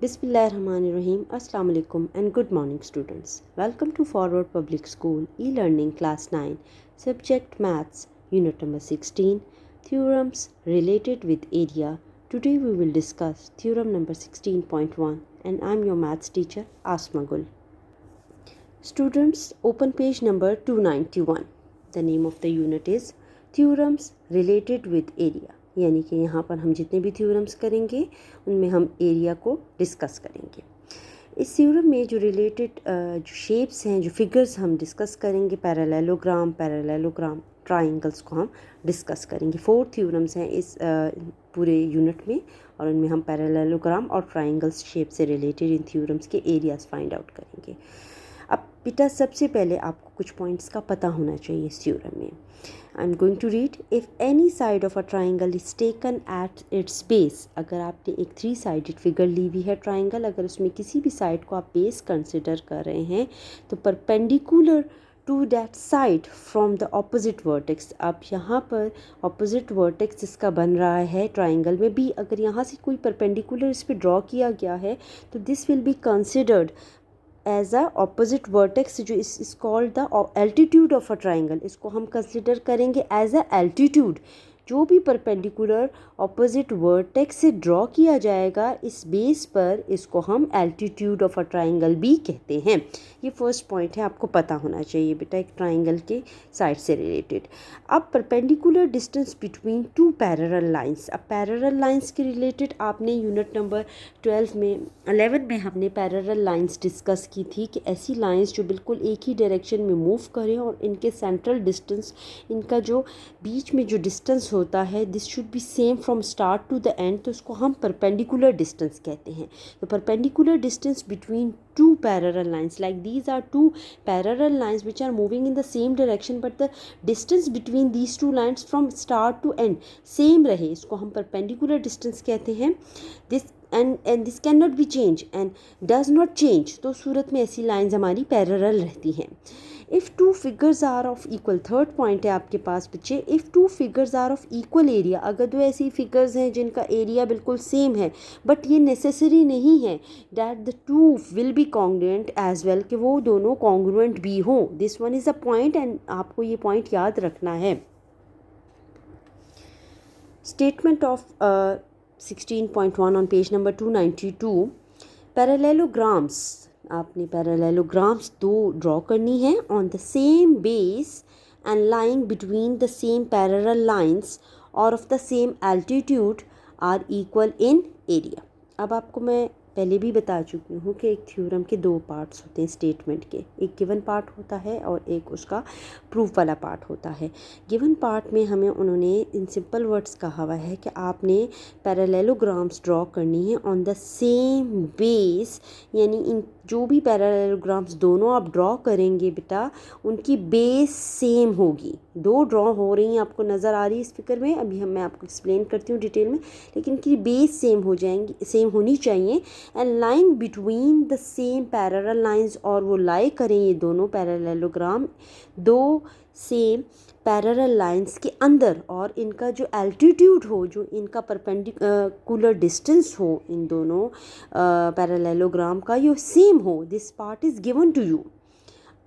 Bismillahirrahmanirrahim. Assalamu alaikum and good morning students. Welcome to Forward Public School e-learning class 9 subject maths unit number 16 theorems related with area. Today we will discuss theorem number 16.1 and I'm your maths teacher Asma Gul. Students, open page number 291. The name of the unit is theorems related with area. यानी कि यहाँ पर हम जितने भी theorems करेंगे उनमें हम एरिया को डिस्कस करेंगे। इस थ्योरम में जो रिलेटेड जो शेप्स हैं, जो फिगर्स हम डिस्कस करेंगे, पैरेललोग्राम, ट्राइंगल्स को हम डिस्कस करेंगे। 4 थ्योरम्स हैं इस पूरे यूनिट में और उनमें हम पैरेललोग्राम और ट्राइंगल्स शेप से रिलेटेड इन थ्योरम्स के एरियाज फाइंड आउट करेंगे। अब बेटा सबसे पहले आपको कुछ पॉइंट्स का पता होना चाहिए इस थ्योरम में। I am going to read, if any side of a triangle is taken at its base. अगर आपने एक 3 साइडेड फिगर ली हुई है ट्राइंगल, अगर उसमें किसी भी साइड को आप बेस कंसिडर कर रहे हैं तो perpendicular to that side from the opposite vertex. अब यहाँ पर ऑपोजिट वर्टेक्स जिसका बन रहा है ट्राइंगल में भी, अगर यहाँ से कोई परपेंडिकुलर इस पर ड्रॉ किया गया है तो this will be considered as a opposite vertex, जो is called the altitude of a triangle. इसको हम कंसिडर करेंगे एज अ एल्टीट्यूड। जो भी परपेंडिकुलर ऑपोजिट वर्टेक्स से ड्रॉ किया जाएगा इस बेस पर, इसको हम एल्टीट्यूड ऑफ अ ट्राइंगल भी कहते हैं। ये फर्स्ट पॉइंट है, आपको पता होना चाहिए बेटा एक ट्राइंगल के साइड से रिलेटेड। अब perpendicular distance between 2 parallel lines. अब पैरेलल लाइंस के रिलेटेड आपने यूनिट नंबर 11 में हमने पैरेलल लाइंस डिस्कस की थी कि ऐसी लाइंस जो बिल्कुल एक ही डायरेक्शन में मूव करें और इनके सेंट्रल डिस्टेंस, इनका जो बीच में जो डिस्टेंस होता है, this should be same from start to the end, तो उसको हम परपेंडिकुलर डिस्टेंस कहते हैं। तो perpendicular distance between 2 parallel lines, like these are 2 parallel lines which are moving in the same direction but the distance between these 2 lines from start to end same रहे, इसको हम perpendicular distance कहते हैं। this and this cannot be changed and does not change, तो सूरत में ऐसी lines हमारी parallel रहती हैं। If 2 figures are of equal, third point है आपके पास बच्चे, if 2 figures are of equal area. अगर 2 ऐसी फिगर्स हैं जिनका एरिया बिल्कुल सेम है, बट ये नेसेसरी नहीं है that the 2 will be congruent as well, कि वो दोनों कॉन्ग्रुएंट भी हों। This one is a point and आपको ये पॉइंट याद रखना है। Statement of 16.1 on page number 292। Parallelograms, आपने पैरेललोग्राम्स 2 ड्रॉ करनी है on the same base and lying between the same parallel lines और of the same altitude are equal in area. अब आपको मैं पहले भी बता चुकी हूँ कि एक थ्योरम के 2 पार्ट्स होते हैं स्टेटमेंट के, एक गिवन पार्ट होता है और एक उसका प्रूफ वाला पार्ट होता है। गिवन पार्ट में हमें उन्होंने इन सिंपल वर्ड्स कहा हुआ है कि आपने पैरेललोग्राम्स ड्रॉ करनी है ऑन द सेम बेस, यानी इन जो भी पैरेललोग्राम्स दोनों आप ड्रॉ करेंगे बेटा उनकी बेस सेम होगी। 2 ड्रॉ हो रही हैं, आपको नज़र आ रही है इस फिगर में, अभी मैं आपको एक्सप्लेन करती हूँ डिटेल में, लेकिन इनकी बेस सेम हो जाएंगी, सेम होनी चाहिए। And line between the same parallel lines, और वो लाई करें ये दोनों पैरेललोग्राम 2 सेम पैरेलल लाइंस के अंदर, और इनका जो एल्टीट्यूड हो, जो इनका परपेंडिकुलर डिस्टेंस हो इन दोनों पैरेललोग्राम का, ये सेम हो। This part is given to you.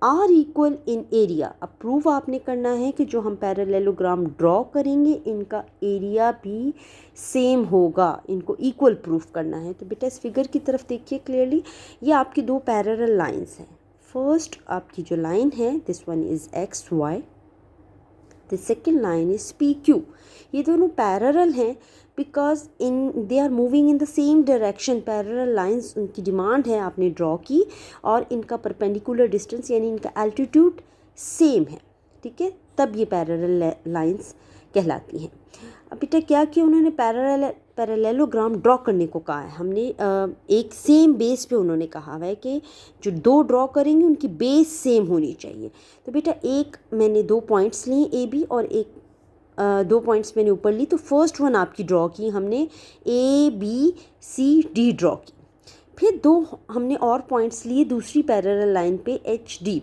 Are equal in area. अब प्रूव आपने करना है कि जो हम पैरेललोग्राम ड्रॉ करेंगे इनका एरिया भी सेम होगा, इनको इक्वल प्रूफ करना है। तो बेटा इस फिगर की तरफ देखिए क्लियरली, ये आपकी 2 पैरेलल लाइंस हैं। फर्स्ट आपकी जो लाइन है this one is X Y, the second line is P Q. ये दोनों पैरेलल हैं because they are moving in the same direction. Parallel lines उनकी डिमांड है आपने ड्रॉ की, और इनका परपेंडिकुलर डिस्टेंस यानी इनका एल्टीट्यूड सेम है, ठीक है, तब ये पैरेलल लाइंस कहलाती हैं। अब बेटा क्या किया उन्होंने, पैरेललोग्राम ड्रॉ करने को कहा है हमने, एक सेम बेस पे उन्होंने कहा है कि जो 2 ड्रॉ करेंगे उनकी बेस सेम होनी चाहिए। तो बेटा एक मैंने 2 पॉइंट्स लिए ए बी, और एक 2 पॉइंट्स मैंने ऊपर ली। तो फर्स्ट वन आपकी ड्रॉ की हमने, A B C D draw की। फिर 2 हमने और पॉइंट्स लिए दूसरी पैरेलल लाइन पे एच डी,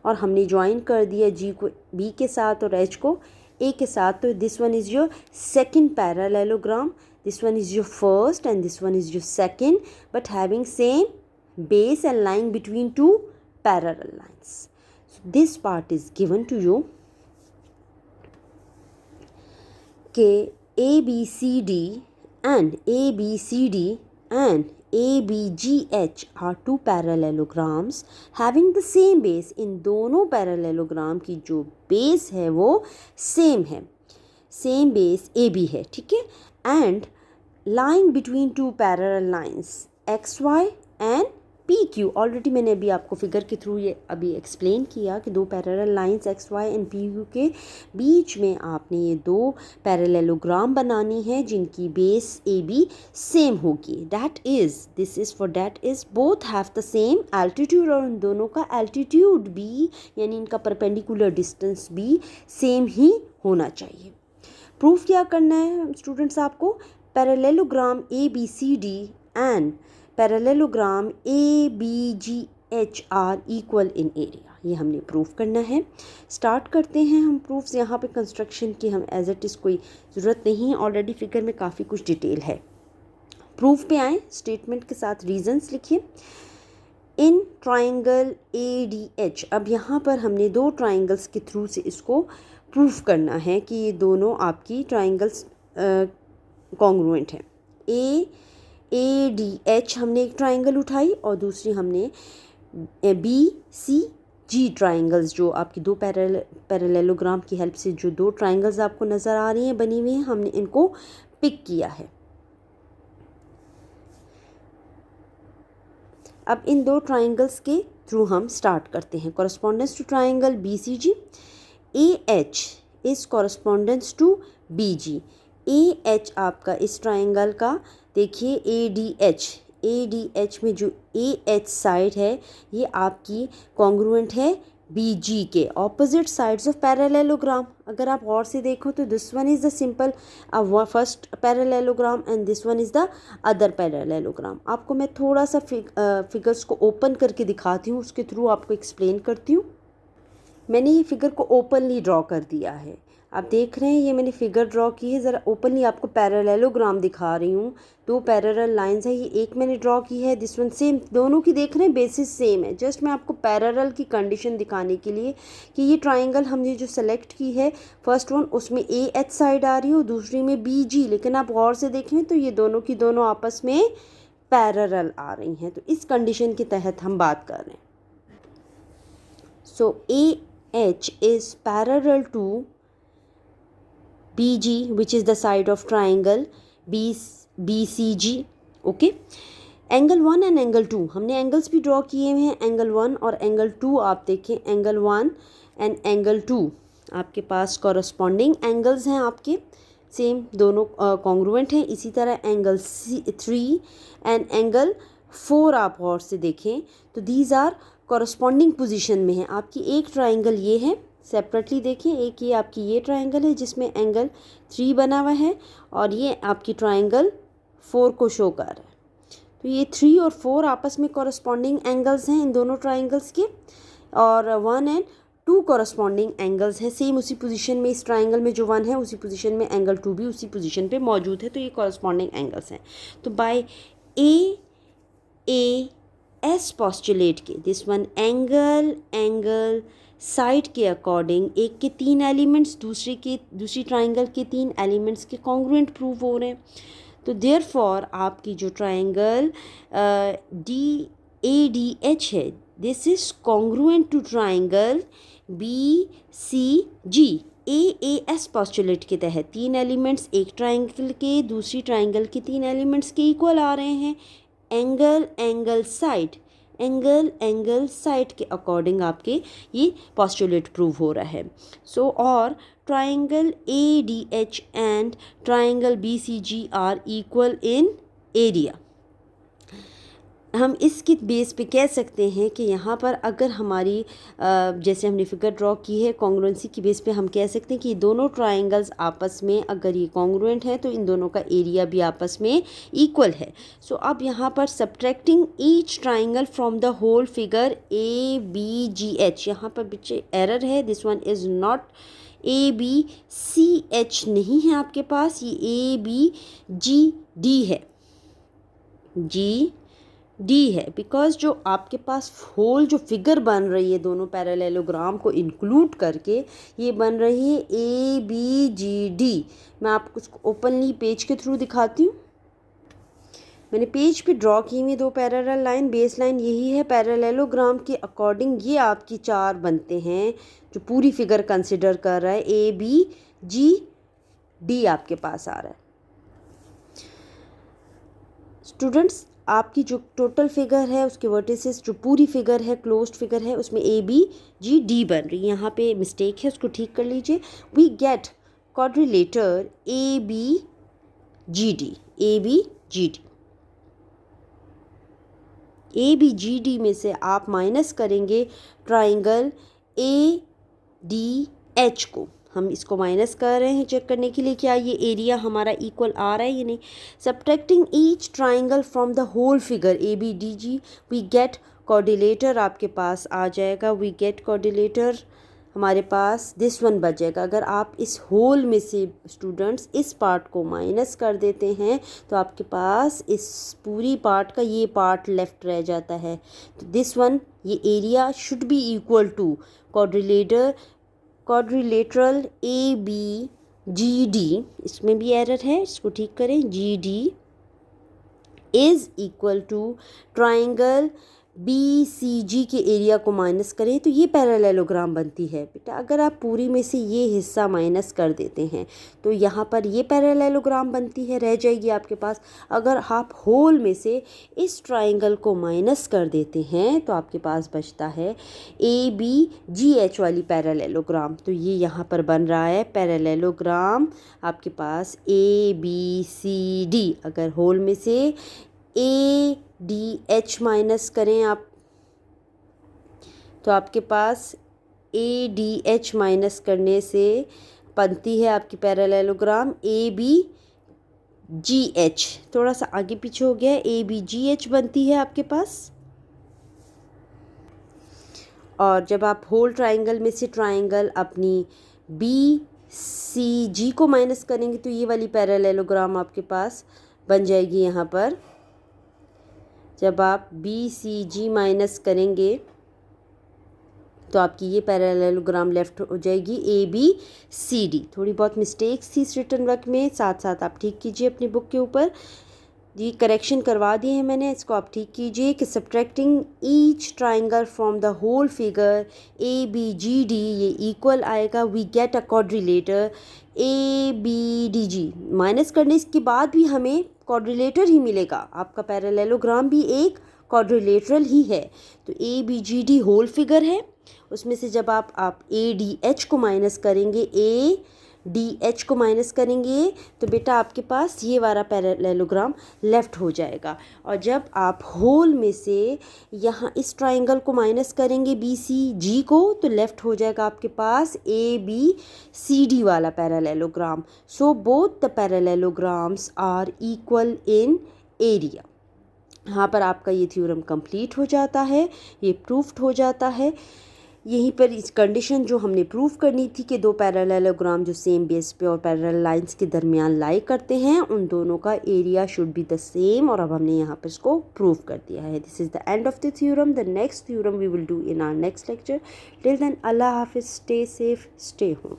और हमने ज्वाइन कर दिया जी को बी के साथ और एच को ए के साथ। तो this one is your second parallelogram this one is your first and this one is your second, but having same base and lying between two parallel lines. So this part is given to you कि ABCD and ABCD and ABGH are two parallelograms having the same base. इन दोनों parallelogram की जो base है वो same है, same base AB है, ठीक है. And lying between two parallel lines XY and PQ. Already मैंने अभी आपको फिगर के थ्रू ये अभी एक्सप्लेन किया कि दो parallel lines XY and PQ के बीच में आपने ये दो पैरेललोग्राम बनानी है जिनकी बेस AB सेम होगी. This is for that is both have the same altitude, और उन दोनों का एल्टीट्यूड भी यानी इनका परपेंडिकुलर डिस्टेंस भी सेम ही होना चाहिए. प्रूफ क्या करना है स्टूडेंट्स आपको? Parallelogram ABCD and parallelogram ABGH are equal in area, ये हमने प्रूफ करना है. स्टार्ट करते हैं हम प्रूफ्स. यहाँ पे कंस्ट्रक्शन की हम एज इट इज़ कोई ज़रूरत नहीं है, ऑलरेडी फिगर में काफ़ी कुछ डिटेल है. प्रूफ पे आए, स्टेटमेंट के साथ रीजंस लिखिए. इन ट्राइंगल ADH, अब यहाँ पर हमने दो ट्राइंगल्स के थ्रू से इसको प्रूफ करना है कि ये दोनों आपकी ट्राइंगल्स कॉन्ग्रुएंट हैं. ADH हमने एक ट्राइंगल उठाई और दूसरी हमने BCG ट्राइंगल्स, जो आपकी दो पैरेललोग्राम की हेल्प से जो दो ट्राइंगल्स आपको नज़र आ रही हैं बनी हुई हैं, हमने इनको पिक किया है. अब इन दो ट्राइंगल्स के थ्रू हम स्टार्ट करते हैं. Correspondence to triangle BCG. AH is correspondence to BG. AH आपका इस ट्राइंगल का देखिए ADH में जो AH साइड है ये आपकी कॉन्ग्रुएंट है BG के ऑपोजिट साइड्स ऑफ पैरेललोग्राम. अगर आप और से देखो तो this one is the simple first parallelogram and this one is the other parallelogram. आपको मैं थोड़ा सा फिगर्स को ओपन करके दिखाती हूँ, उसके थ्रू आपको एक्सप्लेन करती हूँ. मैंने ये फिगर को ओपनली ड्रॉ कर दिया है. आप देख रहे हैं ये मैंने फिगर ड्रॉ की है. ज़रा ओपनली आपको पैरेललोग्राम दिखा रही हूँ. दो पैरेलल लाइंस है, ये एक मैंने ड्रॉ की है, दिस वन सेम. दोनों की देख रहे हैं बेसिस सेम है. जस्ट मैं आपको पैरेलल की कंडीशन दिखाने के लिए कि ये ट्राइंगल हमने जो सेलेक्ट की है फर्स्ट वन उसमें AH साइड आ रही है और दूसरी में BG, लेकिन आप गौर से देखें तो ये दोनों की दोनों आपस में पैरेलल आ रही हैं. तो इस कंडीशन के तहत हम बात कर रहे हैं. So AH is parallel to BG which is the side of triangle BCG. Okay. Angle 1 and angle 2 हमने एंगल्स भी ड्रॉ किए हुए हैं. एंगल 1 और एंगल 2 आप देखें, एंगल 1 एंड एंगल 2 आपके पास कॉरस्पॉन्डिंग एंगल्स हैं आपके, सेम दोनों कॉन्ग्रुएंट हैं. इसी तरह एंगल 3 एंड एंगल 4 आप और से देखें तो दीज आर कॉरस्पॉन्डिंग पोजीशन में है. आपकी एक ट्राइंगल ये है, सेपरेटली देखिए, एक ये आपकी ये ट्राइंगल है जिसमें एंगल 3 बना हुआ है और ये आपकी ट्राइंगल 4 को शो कर रहा है. तो ये 3 और 4 आपस में कॉरस्पॉन्डिंग एंगल्स हैं इन दोनों ट्राइंगल्स के, और 1 एंड 2 कॉरस्पॉन्डिंग एंगल्स हैं सेम उसी पोजीशन में. इस ट्राइंगल में जो 1 है उसी पोजीशन में एंगल 2 भी उसी पोजीशन पे मौजूद है. तो ये कॉरस्पॉन्डिंग एंगल्स हैं. तो बाय AS पोस्टुलेट के दिस वन एंगल साइड के अकॉर्डिंग एक के 3 एलिमेंट्स दूसरी ट्राइंगल के 3 एलिमेंट्स के कॉन्ग्रुएंट प्रूव हो रहे हैं. तो देयरफॉर आपकी जो ट्राइंगल ADH है this is congruent to triangle BCG. AS postulate के तहत 3 एलिमेंट्स एक ट्राइंगल के दूसरी ट्राइंगल के 3 एलिमेंट्स के इक्वल आ रहे हैं. एंगल साइड के अकॉर्डिंग आपके ये पोस्टुलेट प्रूव हो रहा है. सो और triangle ADH and triangle BCG are equal in area. हम इसके बेस पे कह सकते हैं कि यहाँ पर अगर हमारी जैसे हमने फिगर ड्रॉ की है कॉन्ग्रुएंसी की बेस पे हम कह सकते हैं कि दोनों ट्राइंगल्स आपस में अगर ये कॉन्ग्रुएंट है तो इन दोनों का एरिया भी आपस में इक्वल है. सो अब यहाँ पर subtracting each triangle from the whole figure ABGH, यहाँ पर बच्चे एरर है, this one is not A B C H नहीं है आपके पास, ये ए बी जी डी है, जी डी है, बिकॉज जो आपके पास होल जो फिगर बन रही है दोनों पैरेललोग्राम को इंक्लूड करके, ये बन रही है ए बी जी डी। मैं आपको उसको ओपनली पेज के थ्रू दिखाती हूँ। मैंने पेज पे ड्रॉ की हुई दो पैरेलल लाइन, बेस लाइन यही है, पैरेललोग्राम के अकॉर्डिंग ये आपकी चार बनते हैं जो पूरी फिगर कंसिडर कर रहा है। ए बी जी डी आपके पास आ रहा है। स्टूडेंट्स, आपकी जो टोटल फिगर है उसके वर्टिसेस, जो पूरी फिगर है क्लोज्ड फिगर है, उसमें ए बी जी डी बन रही है। यहाँ पे मिस्टेक है, उसको ठीक कर लीजिए। We get quadrilateral A B G D, A B G D. A B G D में से आप माइनस करेंगे ट्राइंगल ए डी एच को। हम इसको माइनस कर रहे हैं चेक करने के लिए क्या ये एरिया हमारा इक्वल आ रहा है या नहीं। Subtracting each triangle from the whole figure A B D G, we get coordinator आपके पास आ जाएगा। वी गेट कोऑर्डिनेटर हमारे पास दिस वन बच जाएगा। अगर आप इस होल में से स्टूडेंट्स इस पार्ट को माइनस कर देते हैं तो आपके पास इस पूरी पार्ट का ये पार्ट लेफ्ट रह जाता है। तो दिस वन, ये area should be equal to quadrilateral A B G D, इसमें भी एरर है, इसको ठीक करें। G D is equal to triangle B C G के एरिया को माइनस करें तो ये पैरेललोग्राम बनती है। बेटा अगर आप पूरी में से ये हिस्सा माइनस कर देते हैं तो यहाँ पर ये पैरेललोग्राम बनती है, रह जाएगी आपके पास। अगर आप होल में से इस ट्राइंगल को माइनस कर देते हैं तो आपके पास बचता है ए बी जी एच वाली पैरेललोग्राम। तो ये यहाँ पर बन रहा है पैरेललोग्राम आपके पास ए बी सी डी। अगर होल में से ए डी एच माइनस करें आप तो आपके पास ए डी एच माइनस करने से बनती है आपकी parallelogram A B G H. थोड़ा सा आगे पीछे हो गया, ए बी जी एच बनती है आपके पास। और जब आप होल ट्राइंगल में से ट्राइंगल अपनी बी सी जी को माइनस करेंगे तो ये वाली पैरेललोग्राम आपके पास बन जाएगी। यहाँ पर जब आप बी सी जी माइनस करेंगे तो आपकी ये पैरेललोग्राम लेफ्ट हो जाएगी ए बी सी डी। थोड़ी बहुत मिस्टेक्स थी इस रिटर्न वर्क में, साथ साथ आप ठीक कीजिए अपनी बुक के ऊपर। जी करेक्शन करवा दिए हैं मैंने, इसको आप ठीक कीजिए कि subtracting each triangle from the whole figure A B G D, ये इक्वल आएगा। We get a quadrilateral A B D G. Minus करने के बाद भी हमें क्वाड्रिलेटर ही मिलेगा, आपका पैरेललोग्राम भी एक क्वाड्रिलेटरल ही है। तो A B G D whole figure है, उसमें से जब आप ए डी एच को माइनस करेंगे, ए डी एच को माइनस करेंगे तो बेटा आपके पास ये वाला पैरेललोग्राम लेफ्ट हो जाएगा। और जब आप होल में से यहाँ इस ट्राइंगल को माइनस करेंगे बी सी जी को तो लेफ्ट हो जाएगा आपके पास ए बी सी डी वाला parallelogram. So both the parallelograms are equal in area. यहाँ पर आपका ये थ्योरम कंप्लीट हो जाता है, ये प्रूफ्ड हो जाता है। यहीं पर इस कंडीशन जो हमने प्रूफ करनी थी कि दो पैरेललोग्राम जो सेम बेस पे और पैरेलल लाइंस के दरमियान लाई करते हैं, उन दोनों का area should be the same, और अब हमने यहाँ पर इसको प्रूफ कर दिया है। This is the end of the theorem. The next theorem we will do in our next lecture. Till then अल्लाह हाफिज़, स्टे सेफ, स्टे होम।